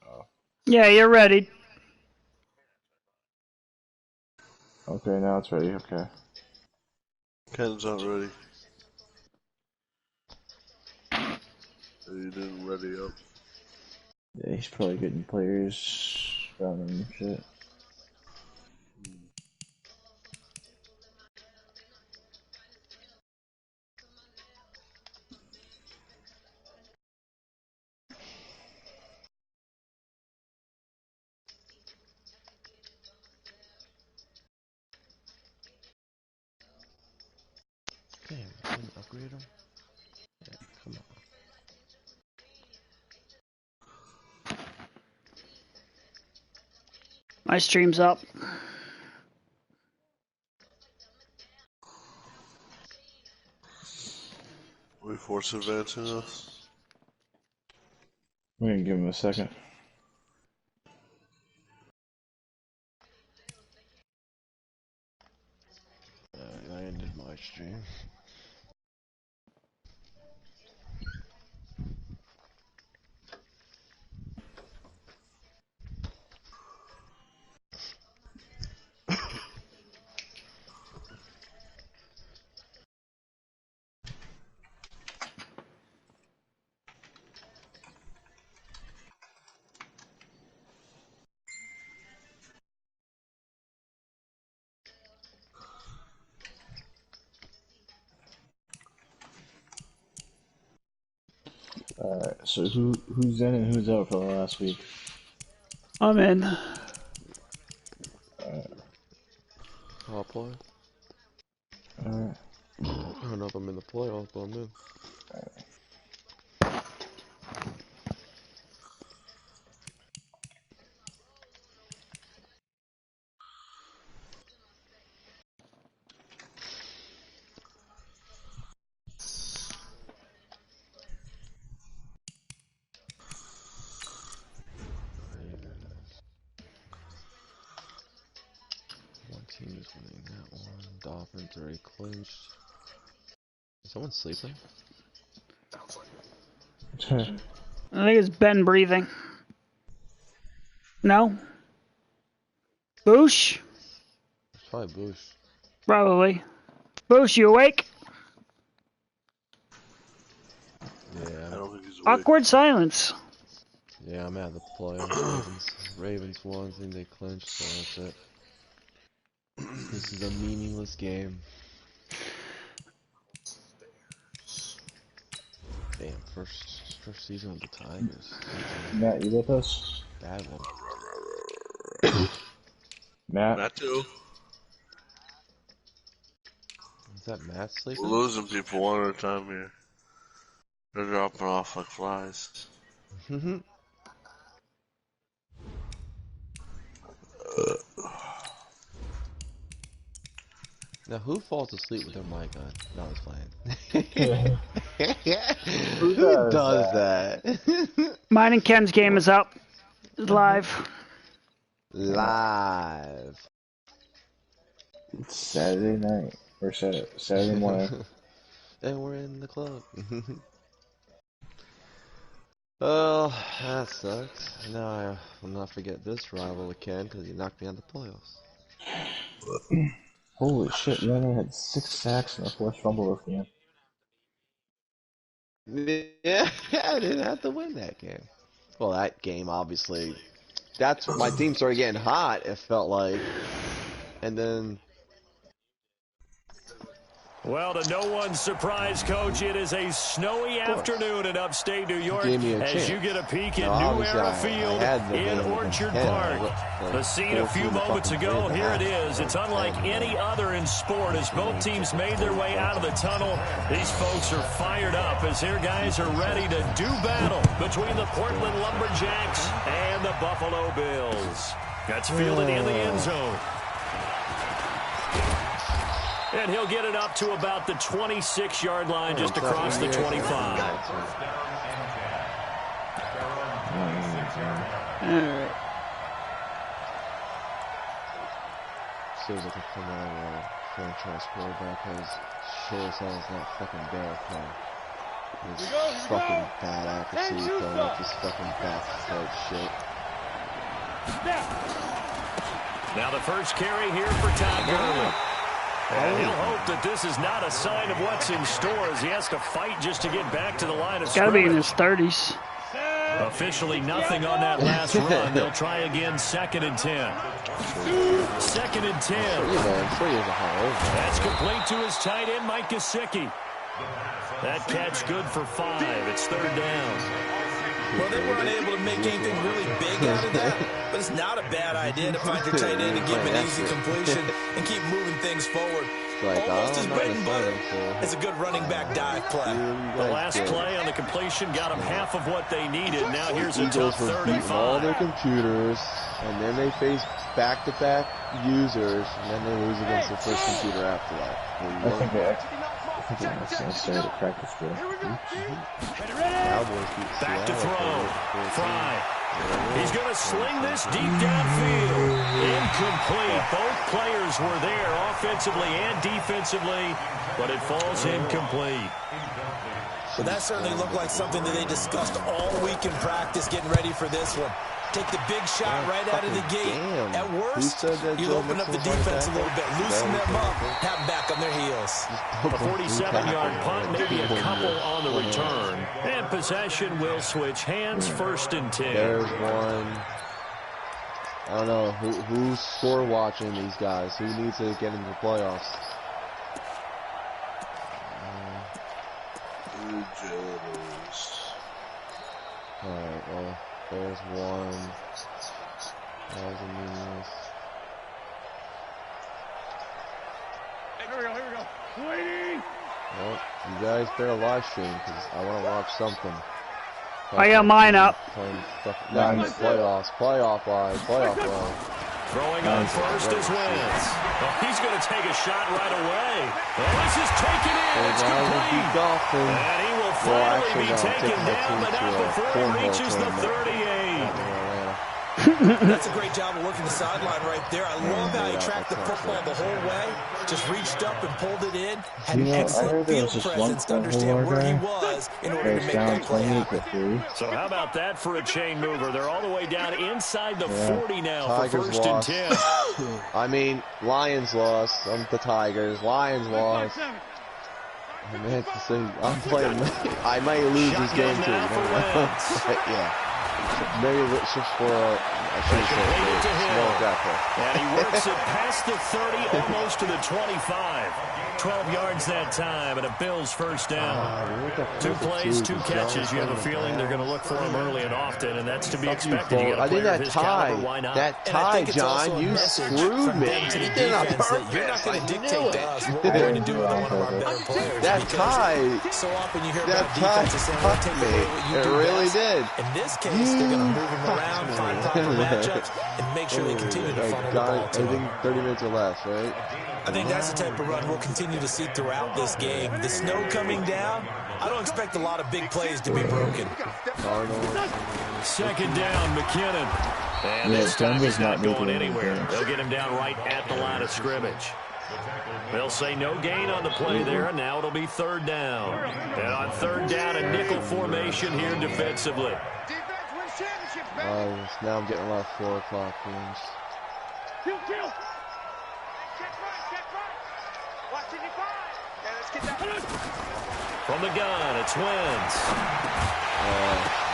Oh. Yeah, you're ready. Okay, now it's ready. Okay. Ken's not ready. You didn't ready up. Yeah, he's probably getting players around him and shit. Damn, didn't upgrade him? Yeah, come on. My stream's up. We force advancing us. We're gonna give him a second. I ended my stream. Alright, so who's in and who's out for the last week? I'm in. I'll play. Alright. I don't know if I'm in the playoffs, but I'm in. One team is winning that one. Dolphins already clinched. Is someone sleeping? I think it's Ben breathing. No? Boosh? It's probably Bush. Probably. Boosh, you awake? Yeah. I don't think he's awake. Awkward silence. Yeah, I'm at the playoffs. Ravens won, I think they clinched, so that's it. This is a meaningless game. Damn, first season of the Tigers. Matt, you with us? Bad one. Matt? Matt too. Is that Matt sleeping? We're losing people one at a time here. They're dropping off like flies. Now, who falls asleep with their mic on? No, I was playing. Who does that? Mine and Ken's game is up. Live. Live. It's Saturday night. Or Saturday morning. And we're in the club. Oh, that sucks. Now I will not forget this rival again because he knocked me out of the playoffs. Holy shit, we only had 6 sacks and a forced fumble this game. Yeah, I didn't have to win that game. Well, that game, obviously. That's my team started getting hot, it felt like. And then... Well, to no one's surprise, Coach, it is a snowy afternoon in upstate New York as you get a peek at New Era Field in Orchard Park. The scene a few moments ago, here it is. It's unlike any other in sport as both teams made their way out of the tunnel. These folks are fired up as their guys are ready to do battle between the Portland Lumberjacks and the Buffalo Bills. That's fielded in the end zone. And he'll get it up to about the 26-yard line, just across the 25. All right. Seems like a phenomenal franchise quarterback has sure as hell as not fucking Derek Carr. This fucking bad accuracy, throwing up this fucking back foot shit. Now the first carry here for Todd Gurley. And he'll hope that this is not a sign of what's in store as he has to fight just to get back to the line of Gotta scrimmage. be in his 30s. Officially nothing on that last run. They'll try again, 2nd and 10. 2nd and 10. That's complete to his tight end, Mike Gesicki. That catch good for 5. It's 3rd down. Well, they weren't able to make anything really big out of that, but it's not a bad idea to find your tight end and give him an easy completion and keep moving things forward. Almost as bread and butter as a good running back dive play. The last play on the completion got them half of what they needed. Now here's a tough 35. All their computers, and then they face back-to-back users, and then they lose against the first computer after that. I think that's necessary to practice for. Back to throw. Fry. He's going to sling this deep downfield. Incomplete. Both players were there offensively and defensively, but it falls incomplete. Well, that certainly looked like something that they discussed all week in practice getting ready for this one. Take the big shot right out of the gate. At worst, you open up the defense a little bit, loosen them up, have them back on their heels. A 47-yard punt, maybe a couple on the return. And possession will switch hands, 1st and 10. There's one. I don't know who's score watching these guys. Who needs to get into the playoffs? Alright, well, there's one. That was a meaningless. Hey, here we go. Waiting! Well, you guys better live stream, because I want to watch something. I got mine up. Nice. Playoff live. Throwing on first is Wentz. Oh, he's going to take a shot right away. And this is taken in. It's complete. And he will finally be taken down, but not before he reaches the 38. That's a great job of working the sideline right there. I love how he tracked the football the whole way. Just reached up and pulled it in. Had an excellent field presence to understand where he was in order to make that play happen. So how about that for a chain mover? They're all the way down inside the 40 now for Tigers 1st lost. and 10. I mean, Lions lost. I'm the Tigers. Lions lost. I meant to say, I'm playing. I might lose this game too. Yeah. Maybe it's just for I should say small gap. And he works it past the 30, almost to the 25. 12 yards that time, and a Bills 1st down. 2 plays, 2 catches. You have a feeling they're going to look for him early and often, and that's to be expected. You got I think that tie, John, you screwed me. You did on purpose. You're not going to dictate to us what we're going to do with one of our better players. That tie, so often you hear about defenses saying, "We'll take away what you do." It really did. In this case, they're going to move him around, find proper matchups, and make sure they continue to funnel the ball to him. I think 30 minutes or less, right? I think that's the type of run we'll continue to see throughout this game. The snow coming down, I don't expect a lot of big plays to be broken. 2nd down, McKinnon. And this time he's not going anywhere. They'll get him down right at the line of scrimmage. They'll say no gain on the play there, and now it'll be 3rd down. And on 3rd down, a nickel formation here defensively. Now I'm getting a lot of 4 o'clock games. From the gun, it's Wentz.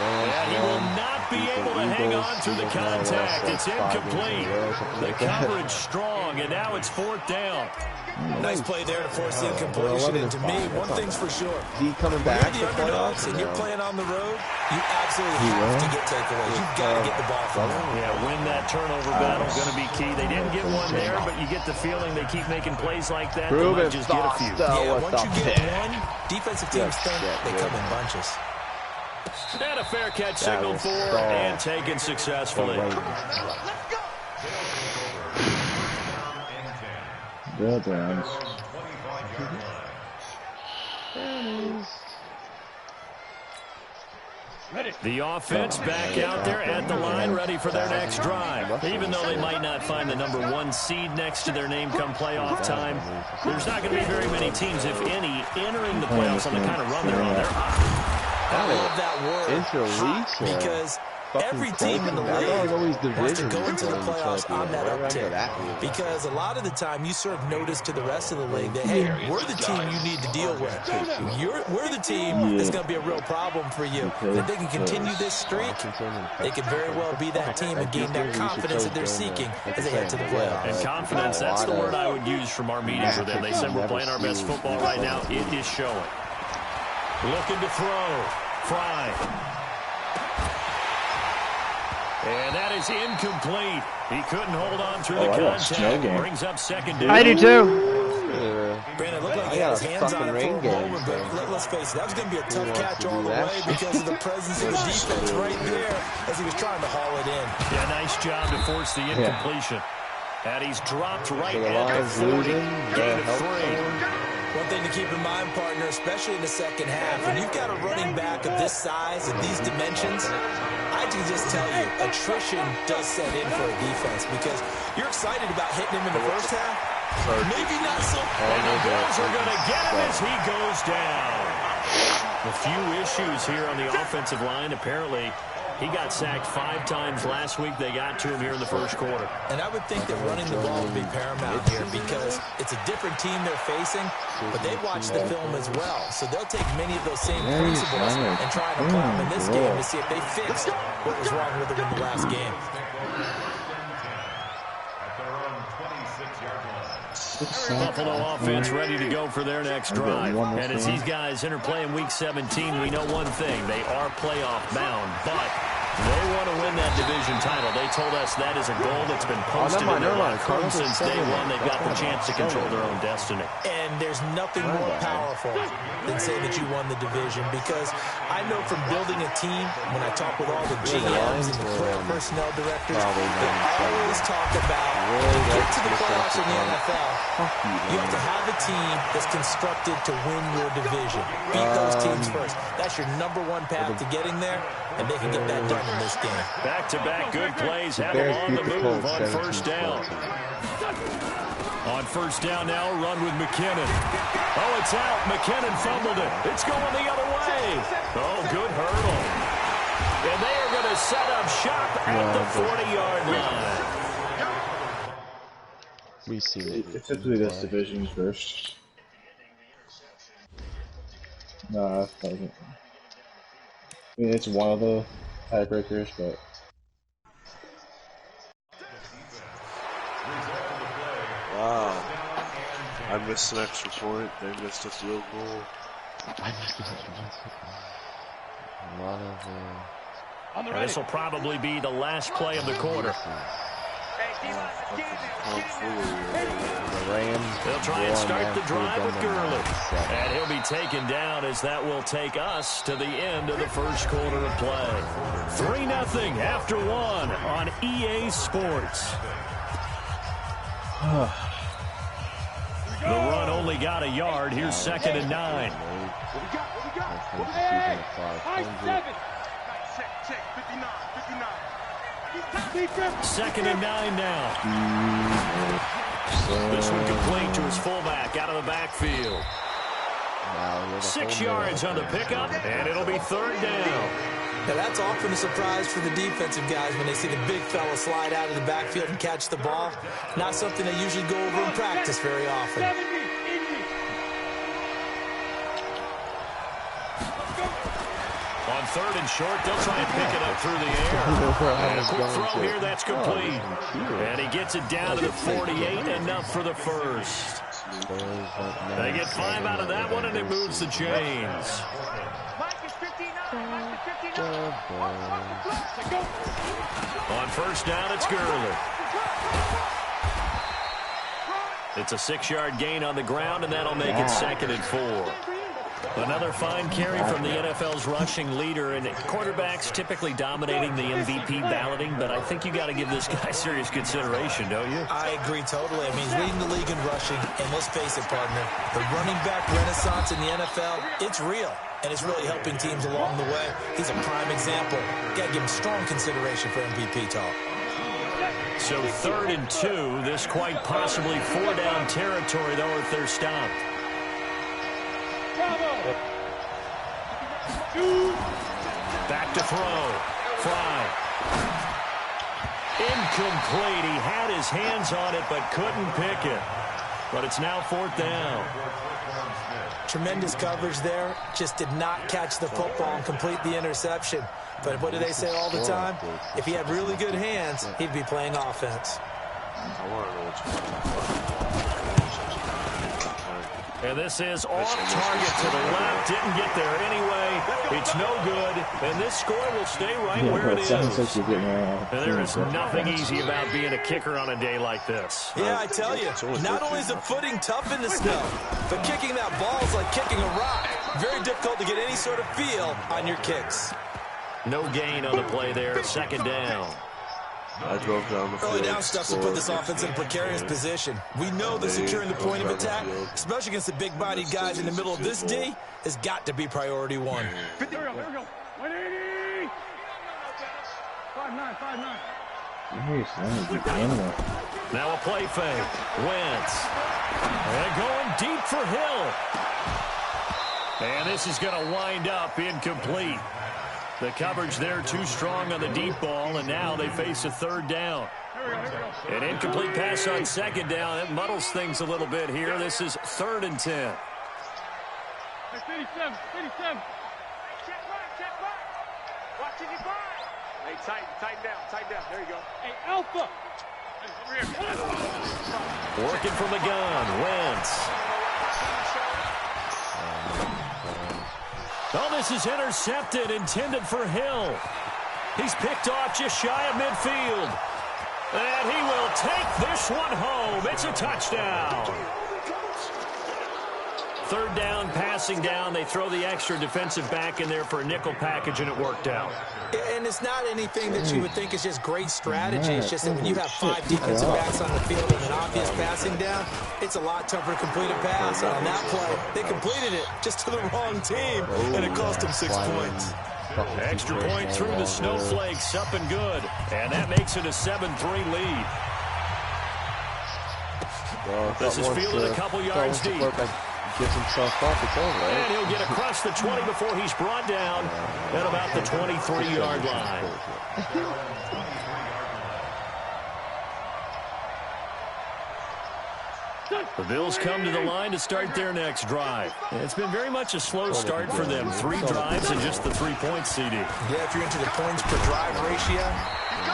And he will not be able to hang on through the contact. It's incomplete. The coverage strong, and now it's 4th down. Nice play there to force the incompletion. And to me, one thing's for sure. He coming back to playoffs and you're playing on the road, you absolutely have to get takeaways. You've got to get the ball from them. Yeah, win that turnover battle is going to be key. They didn't get one there, but you get the feeling they keep making plays like that. They might just get a few. Yeah, once you get one, defensive teams think they come in bunches. And a fair catch signaled for and taken successfully. The Browns. The offense back out there at the line, ready for their next drive. Even though they might not find the #1 seed next to their name come playoff time, there's not going to be very many teams, if any, entering the playoffs on the kind of run they're on. They're hot. I love that word, hot, because every team in the league wants to go into the playoffs on that uptick. Because a lot of the time you serve notice to the rest of the league that, hey, we're the team you need to deal with. We're the team that's going to be a real problem for you. If they can continue this streak, they could very well be that team and gain that confidence that they're seeking as they head to the playoffs. And confidence, that's the word I would use from our meetings with them. They said we're playing our best football right now. It is showing. Looking to throw. Fry. And that is incomplete. He couldn't hold on through the contact. Brings up second down. I do too. Brandon, it looked like he had his hands on it for a moment, but let's face it, that was going to be a tough catch all the way because of the presence of the defense right there as he was trying to haul it in. Yeah, nice job to force the incompletion. And he's dropped right at the 40. Gain of 3. One thing to keep in mind, partner, especially in the second half, when you've got a running back of this size and these dimensions, I can just tell you, attrition does set in for a defense because you're excited about hitting him in the first half. Maybe not so. And the Bills are going to get him as he goes down. A few issues here on the offensive line. Apparently, he got sacked 5 times last week. They got to him here in the first quarter. And I would think that running the ball would be paramount here because it's a different team they're facing, but they watch the film as well. So they'll take many of those same principles and try to apply them in this game to see if they fixed what was wrong with them in the last game. Buffalo offense ready to go for their next drive. And as these guys interplay in Week 17, we know one thing. They are playoff bound, but they want to win that division title. They told us that is a goal that's been posted in their locker room since day one. They've got the chance to control their own destiny. And there's nothing more powerful than saying that you won the division because I know from building a team, when I talk with all the GMs and the player personnel directors, they always talk about when you get to the playoffs in the NFL, you have to have a team that's constructed to win your division. Beat those teams first. That's your #1 path to getting there, and they can get that done in this game. Back-to-back good plays have them on the move on first down. On first down now, run with McKinnon. Oh, it's out. McKinnon fumbled it. It's going the other way. Oh, good hurdle. And they are going to set up shop at the 40-yard line. We've seen it. Typically, this division's first. No, I mean, it's one of the tiebreakers, but. Wow. I missed an extra point. They missed a field goal. I missed an extra point. A lot of. This will probably be the last play of the quarter. They'll try and start the drive with Gurley. And he'll be taken down as that will take us to the end of the first quarter of play. 3-0 after 1 on EA Sports. The run only got a yard. Here's 2nd and 9. Second and 9 now. This one complete to his fullback out of the backfield. 6 yards on the pickup, and it'll be 3rd down. Now that's often a surprise for the defensive guys when they see the big fella slide out of the backfield and catch the ball. Not something they usually go over in practice very often. On 3rd and short, they'll try and pick it up through the air. And a quick throw here, that's complete. And he gets it down to the 48, enough for the first. They get 5 out of that one, and it moves the chains. On first down, it's Gurley. It's a 6-yard gain on the ground, and that'll make it 2nd and 4. Another fine carry from the NFL's rushing leader, and quarterbacks typically dominating the MVP balloting, but I think you got to give this guy serious consideration, don't you? I agree totally. I mean, he's leading the league in rushing, and let's face it, partner, the running back renaissance in the NFL, it's real, and it's really helping teams along the way. He's a prime example. Got to give him strong consideration for MVP talk. So 3rd and 2, this quite possibly 4-down territory, though, if they're stopped. Back to throw. Fry. Incomplete. He had his hands on it, but couldn't pick it. But it's now 4th down. Tremendous coverage there. Just did not catch the football and complete the interception. But what do they say all the time? If he had really good hands, he'd be playing offense. And this is off target to the left. Didn't get there anyway. It's no good. And this score will stay right where it is. And there is nothing easy about being a kicker on a day like this. Yeah, I tell you, not only is the footing tough in the snow, but kicking that ball is like kicking a rock. Very difficult to get any sort of feel on your kicks. No gain on the play there. 2nd down. I drove down the field. Early down stuff will put this offense in a precarious position. We know that securing the point of attack, especially against the big-bodied guys in the middle of this D, has got to be priority one. Here we go. 180. 5'9". Now a play fake. Wentz. And going deep for Hill. And this is going to wind up incomplete. The coverage there too strong on the deep ball, and now they face a 3rd down. An incomplete pass on 2nd down. It muddles things a little bit here. This is 3rd and 10. 57. Check back. Watch it, Hey, tighten down. There you go. Hey, Alpha. Working from the gun. Wentz. Oh, this is intercepted, intended for Hill. He's picked off just shy of midfield. And he will take this one home. It's a touchdown. 3rd down, passing down. They throw the extra defensive back in there for a nickel package, and it worked out. And it's not anything that you would think is just great strategy. It's just that when you have 5 defensive backs on the field and an obvious passing down, it's a lot tougher to complete a pass. And on that play, they completed it just to the wrong team, and it cost them 6 points. Extra point through the snowflakes, up and good. And that makes it a 7-3 lead. This is fielded a couple yards deep. Gives himself off, it's over. And he'll get across the 20 before he's brought down at about the 23-yard line. The Bills come to the line to start their next drive. It's been very much a slow start for them. 3 drives and just the 3 points, CD. Yeah, if you're into the points per drive ratio,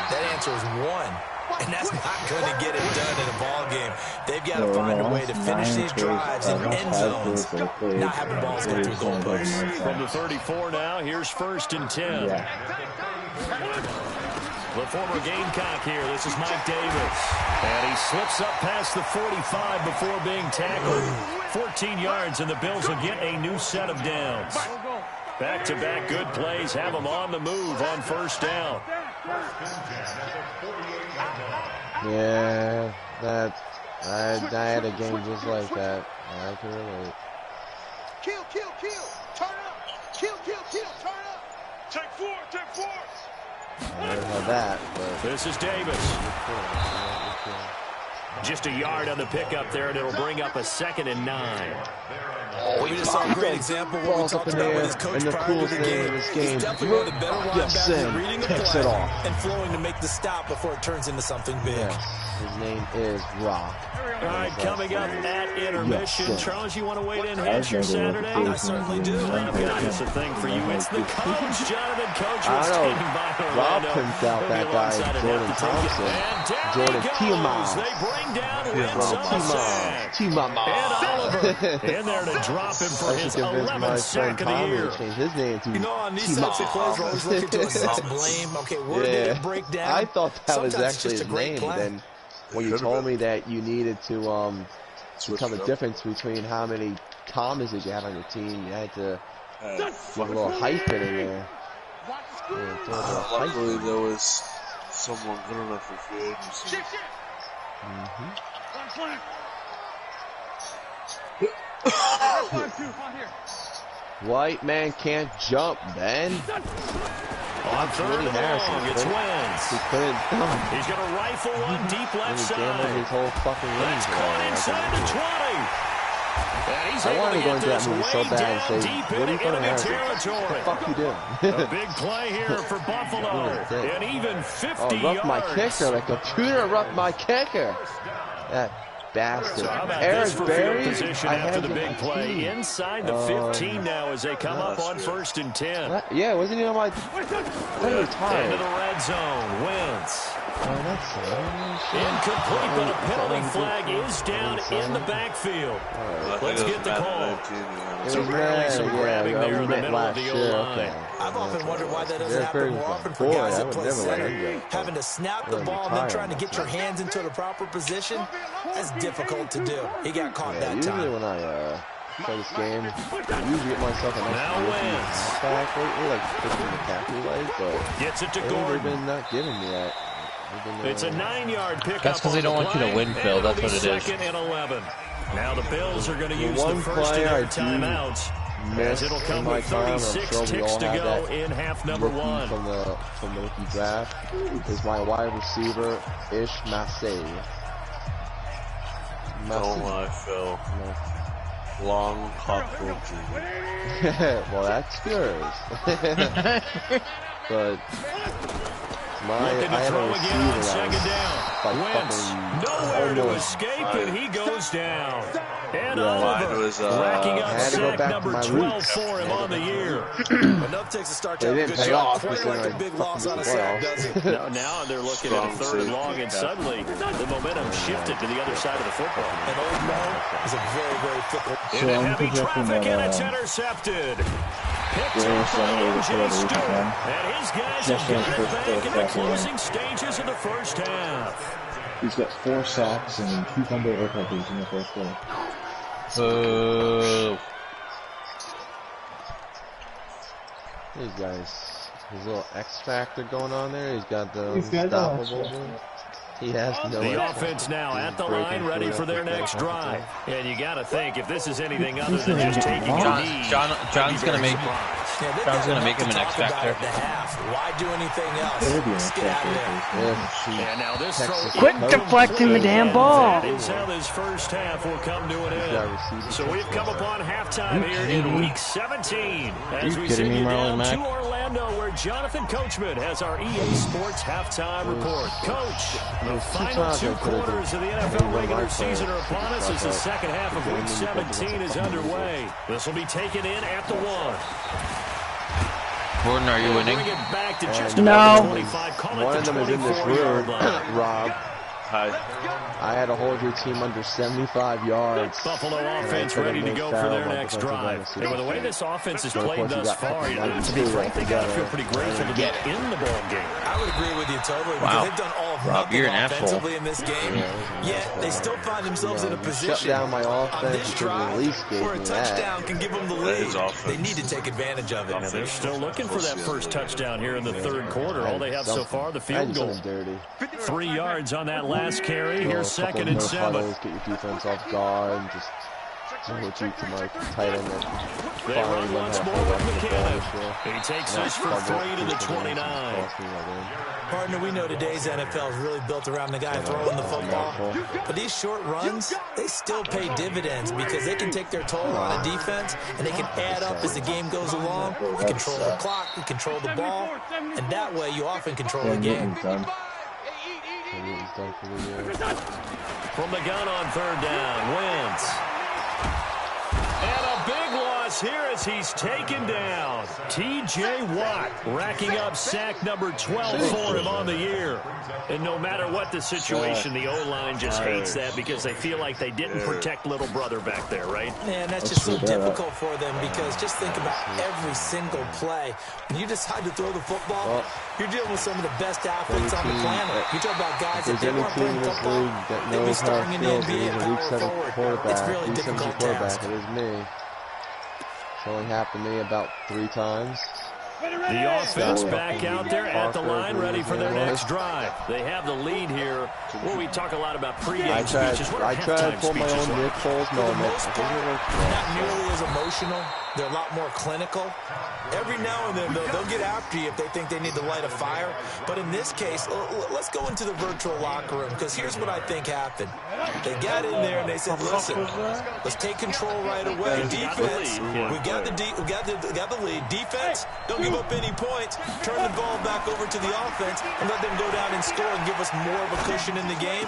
that answer is 1. And that's not going to get it done in a ball game. They've got to find a way to finish these drives in end zones, not having balls go through goalposts. From the 34 now, here's 1st and 10. The former Gamecock here. This is Mike Davis. And he slips up past the 45 before being tackled. 14 yards, and the Bills will get a new set of downs. Back-to-back good plays have them on the move on 1st down. Yeah, I had a game just like that. I can relate. Kill, turn up. Kill, turn up. Take 4. I never had that, but this is Davis. Just a yard on the pickup there, and it'll bring up a 2nd and 9. We just saw a great example of what we talked about with his coach prior to the game. He's definitely one of the better linebackers reading a play and flowing to make the stop before it turns into something big. Yes, his name is Rock. All right, coming up at intermission. Charles, you want to wait in Hampshire Saturday? I certainly do. I've got this a thing for you. It's the coach, Jonathan. Coach I was don't know. standing by Rob Orlando. pimped out that guy, Jordan Thompson. Jordan T-Mom. They bring down Wentz on the sack. T-Mom. And Oliver in there to drop him for his 11th sack of the year. Change his name to on these types of plays, we're always looking to assess blame. Okay, where did it break down? I thought that was Sometimes actually just his a great name. play. Then when you told me that you needed to become a difference between how many Thomas that you had on your team. You had to give a little hyphen in there. Luckily, there was someone good enough for free agency. White man can't jump, Ben. On third and long, it's Wentz. He couldn't dunk. He's going to rifle one deep left side. His whole fucking That's caught inside the 20. I wanted to go into that movie so bad and say, what are you going to have? What the fuck you doing? A big play here for Buffalo. And even 50 yards. Rough my kicker. The computer roughed my kicker. That bastard. Eric Berry, position after the big play inside the 15 now as they come up on 1st and 10. Yeah, wasn't he on my... retired. Into the red zone. Wentz. That's incomplete, but a penalty flag is down in the backfield. Let's get the call. So rarely some grabbing there in the middle of the O-line. I've often wondered why that doesn't happen more often for guys that play center. Having to snap the ball and then trying to get your hands into the proper position, that's difficult to do. He got caught that time. Usually when I play this game, I usually get myself a nice position back lately, like pushing the tackle leg, but gets it to Gordon. They've been not giving me that. It's a 9-yard pickup. That's because they don't want you to win, Phil. That's what it is. 2nd and 11. Now the Bills are going to use the first of their timeouts, as it'll come with 36 ticks to go in half number 1. From the rookie draft is my wide receiver, Ish Massey. Oh my, Phil. Long cockroach. Well, that's yours. But I have a receiver Wentz nowhere to escape, and he goes down. And Oliver racking up sack number 12 for him on the year. Enough takes a start to have a good shot. Quite like a big loss on a sack, does it? Now they're looking at a 3rd and long, and suddenly the momentum shifted to the other side of the football. And Old Mo is a very, very fickle. Into heavy traffic, and it's intercepted. Picked up by MJ Stewart. And his guys have got it back in the closing stages of the first half. He's got 4 sacks and 2 fumble recoveries in the first quarter. These guys, his little X factor going on there. He's got the unstoppable. He has no. The offense now at the line, ready for their next drive. And you got to think, if this is anything other than just taking a knee, John's going to make him an X factor. Why do anything else? Let's get out of there. And now this quit deflecting the damn ball. That is how this first half will come to an end. So we've come upon halftime here in Week 17. As we send you down to Orlando, where Jonathan Coachman has our EA Sports halftime report. Coach, the final 2 quarters of the NFL regular season are upon us as the second half of Week 17 is underway. This will be taken in at the 1. Gordon, are you winning? No. One of them is in this room, Rob. I had to hold your team under 75 yards. Buffalo offense ready to go for their next drive. And with the way this offense has played thus far, to be frank, they got to feel pretty grateful to get in the ball game. I would agree with you totally because they've done all of nothing offensively in this game. Yet they still find themselves in a position shut down my offense this drive where a touchdown can give them the lead. They need to take advantage of it. And they're still looking for that first touchdown here in the 3rd quarter. All they have so far, the field goal. 3 yards on that last carry. Here's 2nd and 7. Get your defense off guard and just throw it to my tight end. They run once more with McKinnon. He takes this for 3 to the 29. Partner, we know today's NFL is really built around the guy throwing the football. But these short runs, they still pay dividends because they can take their toll on a defense and they can add up as the game goes along. You control the clock, you control the ball, and that way you often control the game. From the gun on 3rd down, Wentz. And a big loss here as he's taken down. T.J. Watt racking up sack number 12 for him on the year. And no matter what the situation, the O-line just hates that because they feel like they didn't protect little brother back there, right? Man, that's just so difficult for them because just think about every single play. When you decide to throw the football, you're dealing with some of the best athletes on the planet. You talk about guys that they weren't playing football, they'd be starting in the NBA at power forward. It's really difficult task. It is me. It's only happened to me about 3 times. The offense back out there at the line, ready for their next drive. They have the lead here. Well, we talk a lot about pregame speeches. I tried to pull my own Nick Foles moment. Not nearly as emotional. They're a lot more clinical. Every now and then, they'll get after you if they think they need to light a fire. But in this case, let's go into the virtual locker room, because here's what I think happened. They got in there and they said, listen, let's take control right away. Defense, we got the lead. Defense, don't give up any points. Turn the ball back over to the offense and let them go down and score and give us more of a cushion in the game.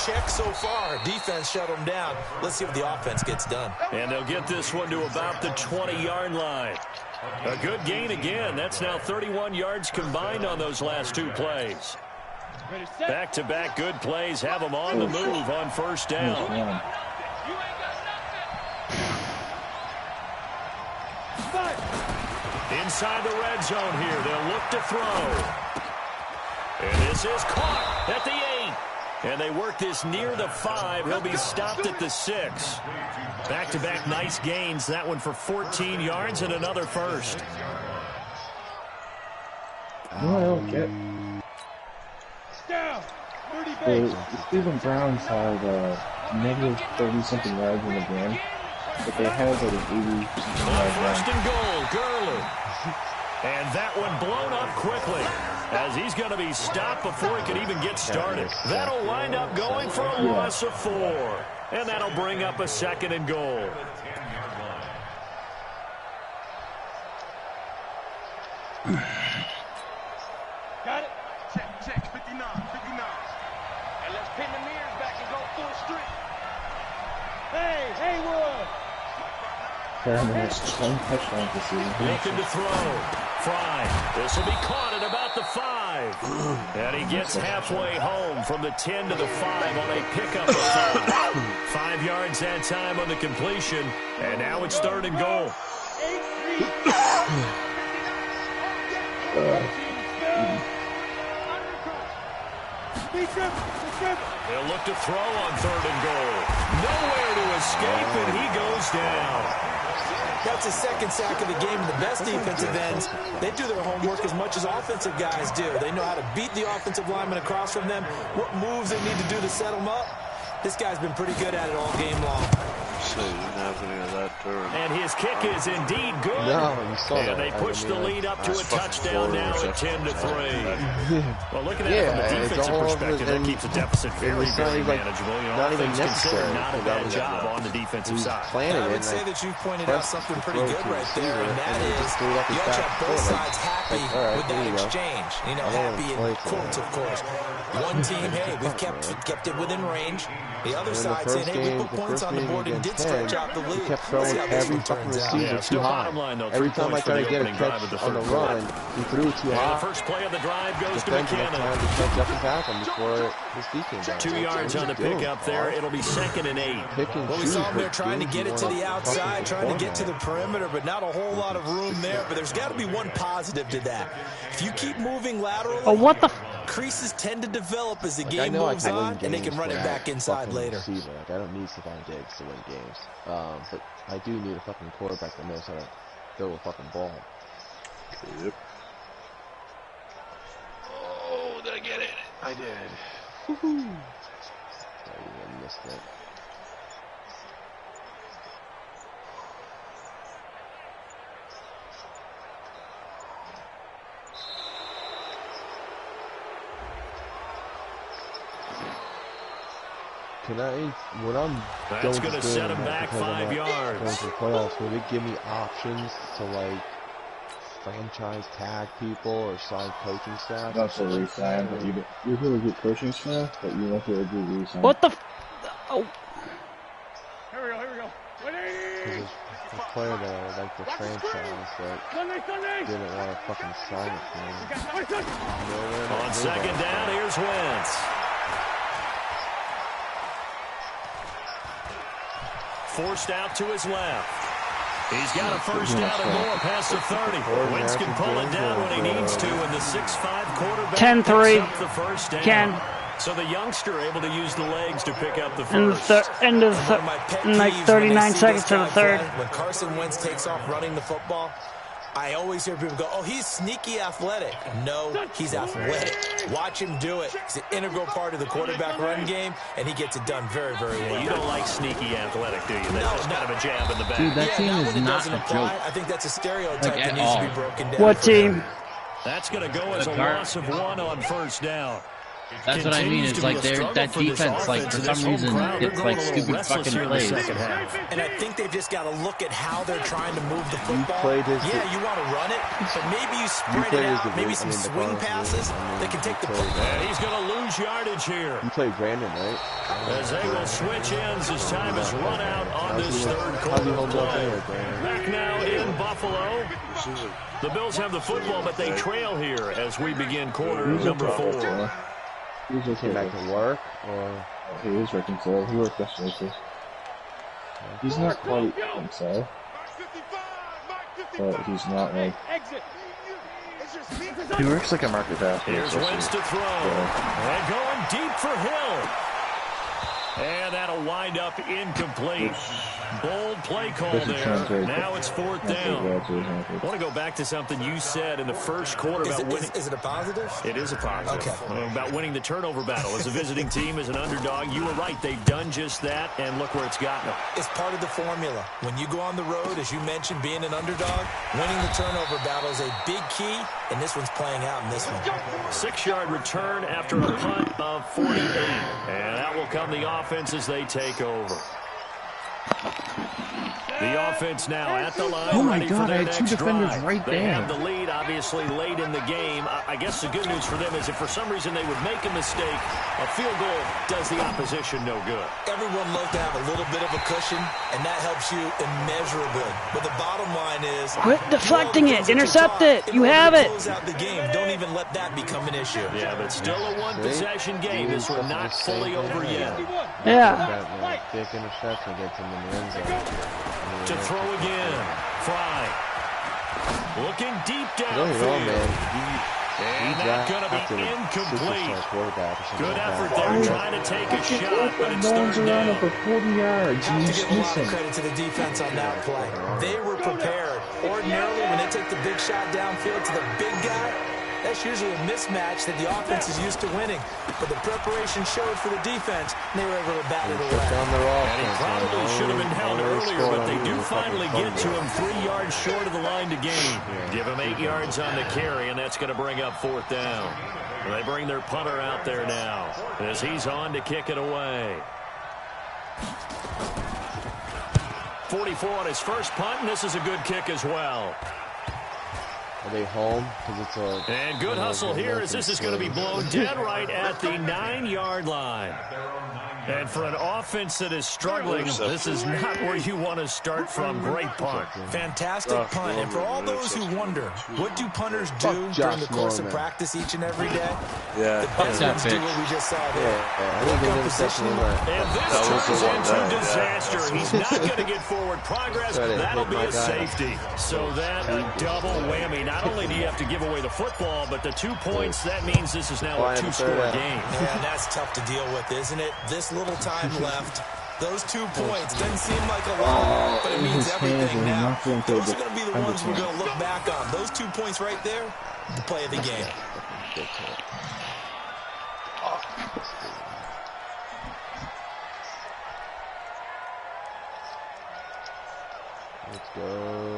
Check so far. Defense shut them down. Let's see what the offense gets done. And they'll get this one to about the 20-yard line. A good gain again. That's now 31 yards combined on those last 2 plays. Back-to-back good plays have them on the move on first down. Inside the red zone here. They'll look to throw. And this is caught at the 8. And they work this near the 5. He'll be stopped at the 6. Back-to-back nice gains. That one for 14 yards and another first. No, I don't get. The Cleveland Browns have negative 30-something yards in the game, but they have like an 80-something yard run. First and goal, Gurley. And that one blown up quickly, as he's going to be stopped before he can even get started. That'll wind up going for a loss of 4. And that'll bring up a second and goal. Got it? Check, 59. And let's pin the mirrors back and go full street. Hey, Haywood! Perriman has 20 touchdowns this season. Looking to throw. Fry. This will be caught at about the 5. And he gets halfway home from the 10 to the 5 on a pickup of 5. 5 yards that time on the completion. And now it's third and goal. They'll look to throw on third and goal. Nowhere to escape, and he goes down. That's his second sack of the game. The best defensive ends, they do their homework as much as offensive guys do. They know how to beat the offensive lineman across from them, what moves they need to do to set them up. This guy's been pretty good at it all game long. So you didn't have any of that turn. And his kick is indeed good. No, you saw and that. they push the lead up to a touchdown now at 10 to 3. Well, looking at it from a defensive perspective, that keeps the deficit very, very manageable. You know, not even necessary. Not a bad was job on the defensive side. I would say that you've pointed out something pretty good right there, and that is you have to have both sides happy with that exchange. You know, happy in quotes, of course. One team, hey, we've kept it within range. The other side saying, hey, we put points on the board and did stretch out the lead. He kept throwing every fucking receiver too high. Every time I tried to get a catch on the run, he threw too high. The first play of the drive goes to McKinnon. Time to catch up and tackle him before his defense. 2 yards on the pickup there. It'll be second and 8. Well, we saw him there trying to get it to the outside, trying to get to the perimeter, but not a whole lot of room there. But there's got to be one positive to that. If you keep moving laterally, what the? Creases tend to develop as the game moves on, and they can run it back inside later. Like, I don't need Stephon Diggs to win games. But I do need a fucking quarterback that knows how to throw a fucking ball. Yep. Oh, did I get it? I did. Woohoo! I missed it. Can I, when I'm that's going to set him back 5 yards. Going to the playoffs, will they give me options to like franchise tag people or sign coaching staff? Not to re-sign, but you're really good coaching staff, but you won't be able to do re-sign. What the? Oh. Here we go. There's a player that I would like to franchise that didn't want to fucking sign it for me. On second down, here's Wentz. Forced out to his left. He's got a first down and more past the 30. Wentz can pull it down when he needs to, and the 6'5" quarterback 10-3. picks up the first down. Ken. So the youngster able to use the legs to pick up the first. End of like 39 seconds to the third. When Carson Wentz takes off running the football, I always hear people go, oh, he's sneaky athletic. No, he's athletic. Watch him do it. It's an integral part of the quarterback run game, and he gets it done very, very well. You don't like sneaky athletic, do you? That's just kind of a jab in the back. Dude, that team is not a joke. I think that's a stereotype that needs to be broken down. What team? That's going to go as a loss of 1 on first down. That's what I mean. It's like that defense, like for some reason, it's like stupid fucking plays. And I think they've just got to look at how they're trying to move the football. Yeah, you want to run it, but maybe you spread it out. Maybe some swing passes that can take the football. And he's going to lose yardage here. You played Brandon, right? As they will switch ends as time is run out on this third quarter play. Back now in Buffalo. The Bills have the football, but they trail here as we begin quarter number 4. He was okay back to work, or he is working today. He worked yesterday too. He's not quite himself, but he's not like. He works like a market basket. Here's Wentz to throw, and going deep for Hill, and that'll wind up incomplete. Bold play call there. Now it's 4th down. I want to go back to something you said in the first quarter about winning. Is it a positive? It is a positive. Okay. About winning the turnover battle. As a visiting team, as an underdog, you were right. They've done just that, and look where it's gotten them. It's part of the formula. When you go on the road, as you mentioned, being an underdog, winning the turnover battle is a big key, and this one's playing out in this one. 6-yard return after a punt of 48. And that will come the offense as they take over. The offense now at the line. Oh my God, I had 2 defenders right there. They have the lead, obviously, late in the game. I guess the good news for them is if for some reason they would make a mistake, a field goal does the opposition no good. Everyone loves to have a little bit of a cushion, and that helps you immeasurably. But the bottom line is, quit deflecting it. Intercept it. You have it. Close out the game. Don't even let that become an issue. Yeah, but still a one-possession game. This one not fully over yet. Yeah. Big interception gets him in the end zone. To throw again. Fry. Looking deep downfield. And that's going to be incomplete. Good effort there trying to take a shot, but it's third down. For 40 yards. I have to give a lot of credit to the defense on that play. They were prepared. Ordinarily, when they take the big shot downfield to the big guy, that's usually a mismatch that the offense is used to winning. But the preparation showed for the defense, and they were able to bat it away. And he probably should have been held earlier, but they do finally get to him 3 yards short of the line to gain. Give him 8 yards on the carry, and that's going to bring up 4th down. And they bring their punter out there now as he's on to kick it away. 44 on his first punt, and this is a good kick as well. Are they home? And good hustle here as this is going to be blown dead right at the 9-yard line. And for an offense that is struggling, this is not where you want to start from. Great punt. Fantastic punt. And for all those who wonder, what do punters do during the course of practice each and every day? Yeah. The best ones do what we just saw there. And this turns into disaster. He's not going to get forward progress. That'll be a safety. So that a double whammy. Not only do you have to give away the football, but the 2 points, that means this is now a 2-score game. Yeah, that's tough to deal with, isn't it? This little time left. Those 2 points doesn't seem like a lot, but it means everything now. Those are going to be the ones we're going to look back on. Those 2 points right there, the play of the game. Let's go.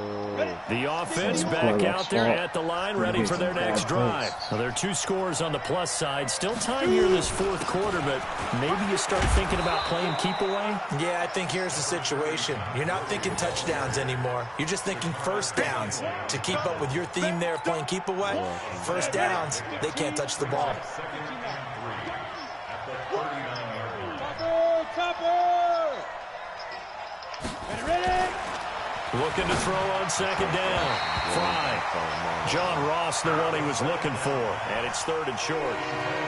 The offense back out there at the line, ready for their next drive. Now, there are 2 scores on the plus side. Still time here in this 4th quarter, but maybe you start thinking about playing keep away? Yeah, I think here's the situation. You're not thinking touchdowns anymore. You're just thinking first downs. To keep up with your theme there, playing keep away, first downs, they can't touch the ball. Looking to throw on 2nd down. Fry. John Ross, the one he was looking for. And it's 3rd and short.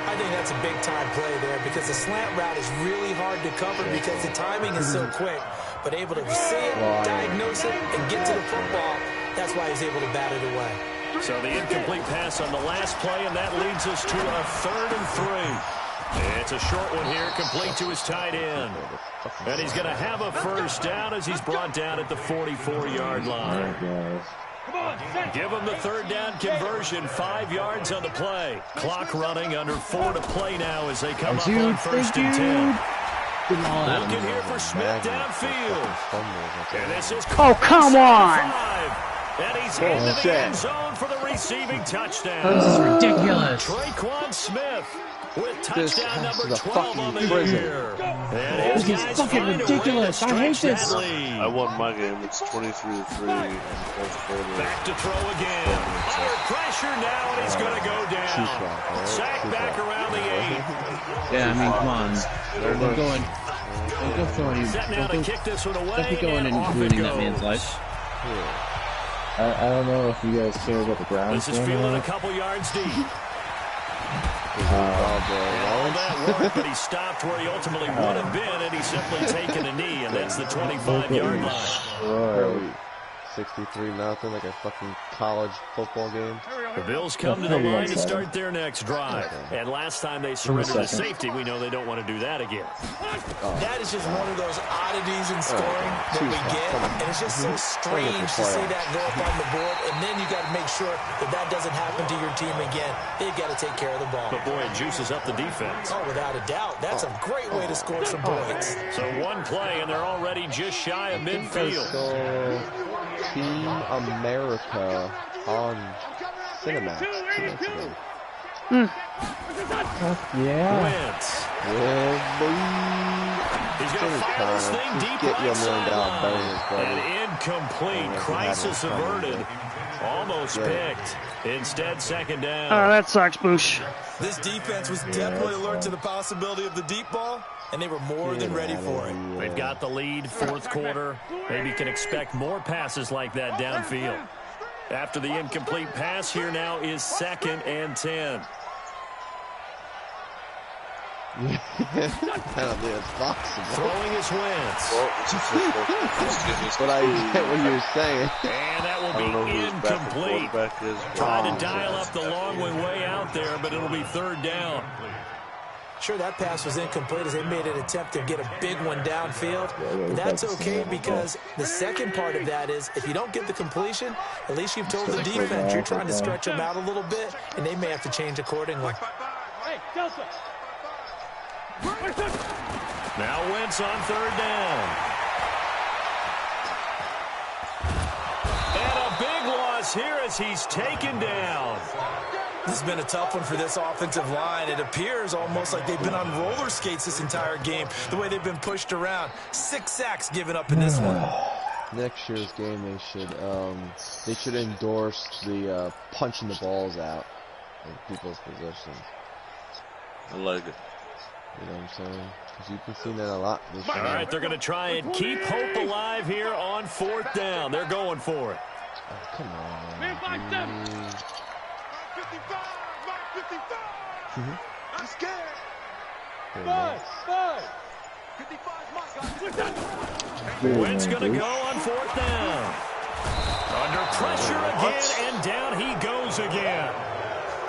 I think that's a big-time play there because the slant route is really hard to cover because the timing is so quick. But able to see it, diagnose it, and get to the football, that's why he's able to bat it away. So the incomplete pass on the last play, and that leads us to a 3rd and 3. It's a short one here, complete to his tight end. And he's going to have a first down as he's brought down at the 44-yard line. Give him the third down conversion, 5 yards on the play. Clock running, under 4 to play now as they come up on first and 10. Looking here for Smith downfield. And this is oh, come on. And he's into the end zone for the receiving touchdown. This is ridiculous. Traquan Smith with touchdown number 12 on the year. This is fucking ridiculous. I hate this. I won my game. It's 23-3 in the fourth quarter. Back to throw again. Under pressure now, and he's going to go down. Sack back around the 8. Yeah, I mean, come on. Don't go in. Don't go throwing. Don't be going and ruining that man's life. I don't know if you guys care about the Browns. This is fielding a couple yards deep. All that work, but he stopped where he ultimately would have been, and he's simply taken a knee, and that's the 25-yard line. 63-0, like a fucking college football game. The Bills come to the line to start their next drive. And last time they surrendered to safety, we know they don't want to do that again. That is just one of those oddities in scoring that we get. And it's just so strange to see that go up on the board. And then you got to make sure that that doesn't happen to your team again. They've got to take care of the ball. But boy, it juices up the defense. Oh, without a doubt. That's a great way to score some points. So one play, and they're already just shy of midfield. Team America on Cinemax. Yeah. Wentz. He's going to fire this thing deep right sideline. And incomplete. Crisis averted. Almost picked. Instead, second down. Oh, that sucks, Boosh. This defense was definitely alert to the possibility of the deep ball, and they were more than ready for it. They've got the lead, fourth quarter. Maybe you can expect more passes like that downfield. After the incomplete pass, here now is 2nd and 10. Apparently it's possible. Throwing his Wentz. But I get what you're saying. And that will be incomplete. Trying to dial up the long way out there, but it'll be 3rd down. Sure, that pass was incomplete as they made an attempt to get a big one downfield. But that's okay because the second part of that is if you don't get the completion, at least you've told the defense you're trying to stretch them out a little bit, and they may have to change accordingly. Now Wentz on 3rd down. And a big loss here as he's taken down. This has been a tough one for this offensive line. It appears almost like they've been on roller skates this entire game, the way they've been pushed around. 6 sacks given up in this one. Next year's game, they should endorse the punching the balls out in people's positions. I like it. You know what I'm saying? Because you've been seeing that a lot this year. All right, they're going to try and keep hope alive here on 4th down. They're going for it. Oh, come on. I'm scared. Wentz going to go on 4th down. Under pressure again, and down he goes again.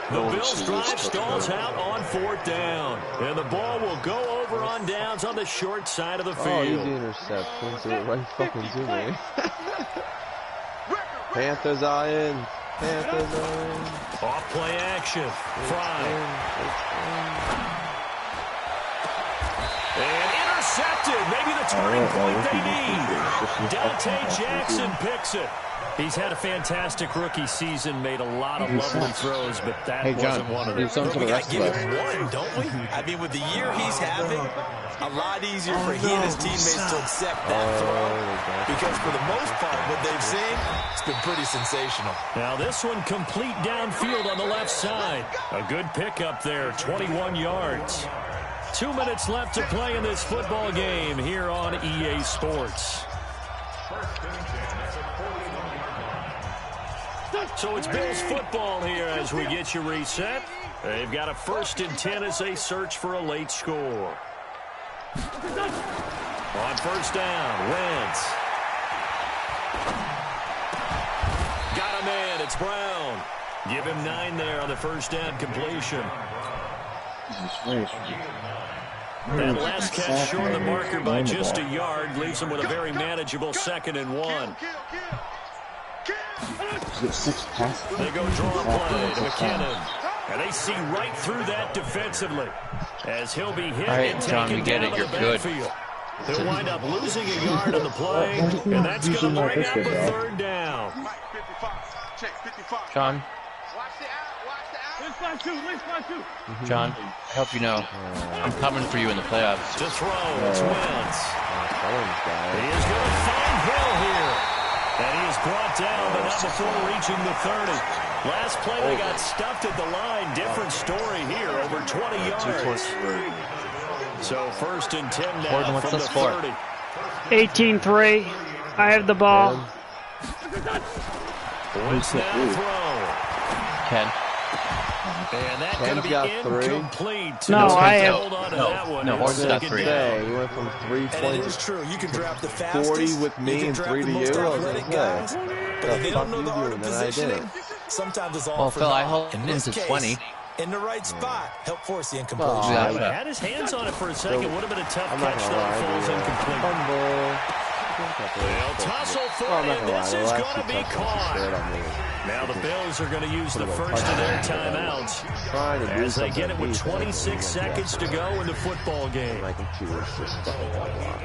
The Bills drive stalls out on 4th down. And the ball will go over on downs on the short side of the field. Oh, easy interception. So it right fucking to me. Panthers are in. Panthers are in. Off play action. Fry. And intercepted. Maybe the turning point they need. Dante Jackson picks it. He's had a fantastic rookie season, made a lot of lovely throws, but that wasn't one of them. We got to give him one, don't we? I mean, with the year he's having, a lot easier for he and his teammates to accept that throw. Because for the most part, what they've seen, it's been pretty sensational. Now this one complete downfield on the left side. A good pickup there, 21 yards. 2 minutes left to play in this football game here on EA Sports. So it's Bills football here as we get you reset. They've got a 1st and 10 as they search for a late score. On 1st down, Wentz. Got a man, it's Brown. Give him 9 there on the 1st down completion. That last catch short of the marker by just a yard leaves them with a very manageable 2nd and 1. They go draw play to McKinnon. And they see right through that defensively as he'll be hit and taken down to the backfield. They'll wind up losing a yard on the play, and that's going to bring up a 3rd down. John? John, I hope you know, I'm coming for you in the playoffs. To throw, it's Wentz. He is going to find Hill here. And he is brought down, but not before reaching the 30. Last play, they got stuffed at the line. Different story here, over 20 yards. So 1st and 10 now from the 30. 18-3. I have the ball. Wentz now throw. Ken. And that's going to be incomplete. No, I have. Hold on to that one. No, Horton's got 3. He went from 3 points. And it is true. You can draft the fastest. 40 with me and 3 to you. Guys. But if they don't know the art of positioning, sometimes it's all for Phil, I naught. hold In him this to case, 20. in the right spot, help force the incompletion. Had his hands on it for a second. Would have been a tough catch, though. It falls incomplete. They'll tussle for it, and this is going to be caught. Now the Bills are going to use the first of their timeouts as they get it with 26 seconds to go in the football game. My computer's just fucking blocked.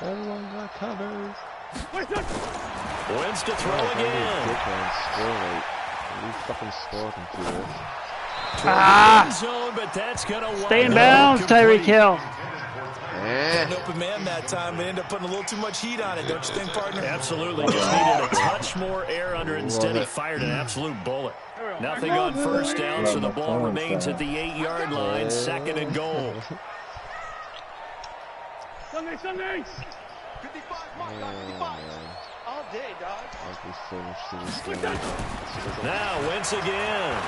Everyone got covered. Wentz to throw again. You fucking score, computer. Zone, but that's gonna Stay in bounds, Tyreek Hill. An open man that time, but ended up putting a little too much heat on it, don't you think, partner? Absolutely. Just needed a touch more air under it. Instead, he fired an absolute bullet. Nothing on 1st down, so the ball remains at the 8-yard line. 2nd and goal. Sunday. 55. All day, dog. Now, Wentz again.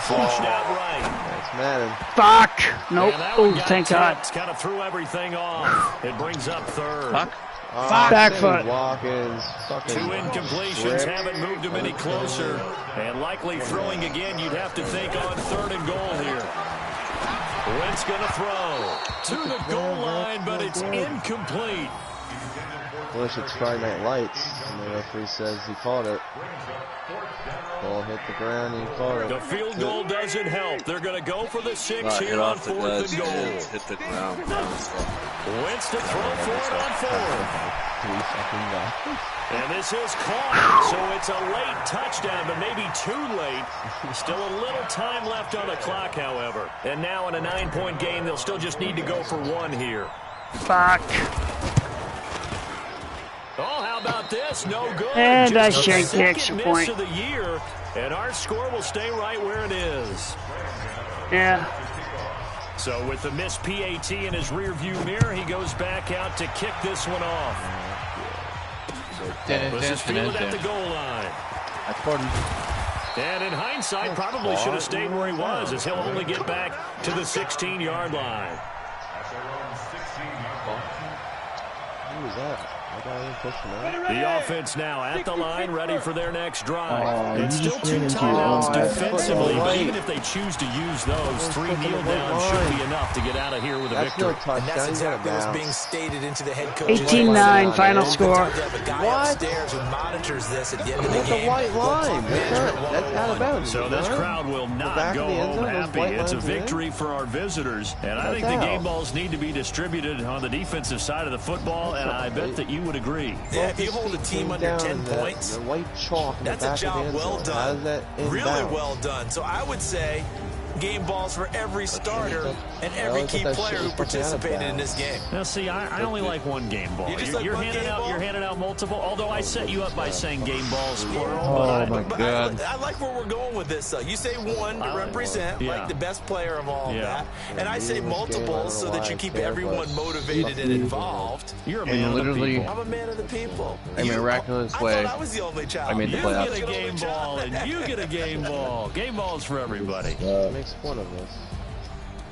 Flushed out right. That's Madden. Fuck. Nope. Oh, thank God. Kind of threw everything off. It brings up 3rd. Fuck. Back foot. Watkins. 2 incompletions haven't moved him any closer. And likely throwing again, you'd have to think on 3rd and goal here. Wentz going to throw to the goal line, but it's incomplete. Wish it's Friday Night Lights, and the referee says he caught it. Ball hit the ground, and he caught it. The field goal doesn't help. They're going to go for the 6 here on 4th and goal. Hit the ground. Wentz to throw for it on 4th. And this is caught, so it's a late touchdown, but maybe too late. Still a little time left on the clock, however. And now in a 9-point game, they'll still just need to go for 1 here. Fuck. Oh, how about this? No good. And I Just shanked the extra miss point. of the year, and our score will stay right where it is. Yeah. So with the missed PAT in his rearview mirror, he goes back out to kick this one off. This is fielded at the goal line. That's Gordon. And in hindsight, probably should have stayed where he was, as he'll only get back to the 16-yard line. Who was that? The offense now at the line, ready for their next drive. It's you still just 2 ran into timeouts your- defensively, but even if they choose to use those, 3 kneel downs should be enough to get out of here with a That's no victory. And that's touchdown. exactly what's being stated into the head coach. 18-9 final score. What? Upstairs who monitors this at the end of the That's game. a white line. That's out of bounds. So this crowd will not back go of the end home zone, those happy. white It's a lines are in. victory for our visitors, and I That's think the game out. balls need to be distributed on the defensive side of the football, and I bet that you would agree. Yeah, if you hold a team under 10 points, the white chalk in that's the a back of the job end well zone. How done. is that in Really bounds? well done. So I would say game balls for every starter and every I key thought that player shit who was fucking out of participated in this bounds. game. Now, see, I only like one game ball. You just like You're one handing game out. ball? You're handing out multiple. Although I set you up by saying game balls plural. Oh my But God. I like where we're going with this. You say one to represent, Yeah. like the best player of all Yeah. that. And I say multiples so that you keep everyone motivated and involved. You're a And man of the literally- people. I'm a man of the people. In a miraculous I way, thought I was the only child. I made the You playoffs. get a game ball, and you get a game ball. Game balls for everybody. Makes fun of us.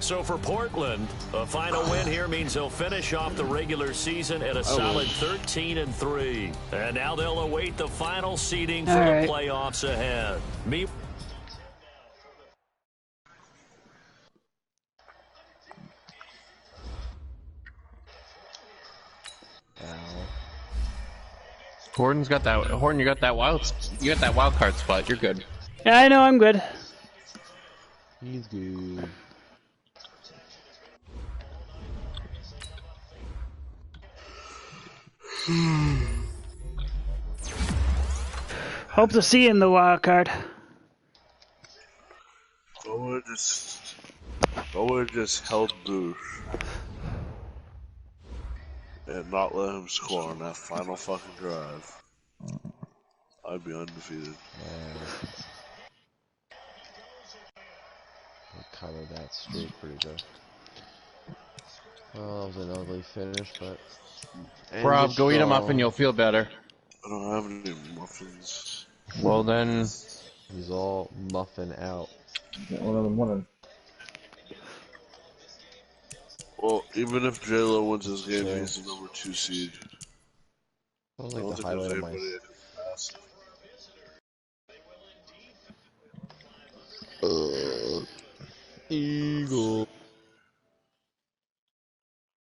So for Portland, a final win here means they'll finish off the regular season at a solid 13-3. And now they'll await the final seeding for the playoffs ahead. Horton's got that. Horton, you got that wild card spot. You're good. Yeah, I know. I'm good. He's good. Hope to see you in the wild card. I would just held Booth and not let him score on that final fucking drive. I'd be undefeated. We'll cover that streak pretty good. Well, that was an ugly finish, but... Rob, go eat a muffin, you'll feel better. I don't have any muffins. Well then... He's all muffin out. Got one of them winning. Well, even if J-Lo wins this game, he's the number 2 seed. That was like the highlight of my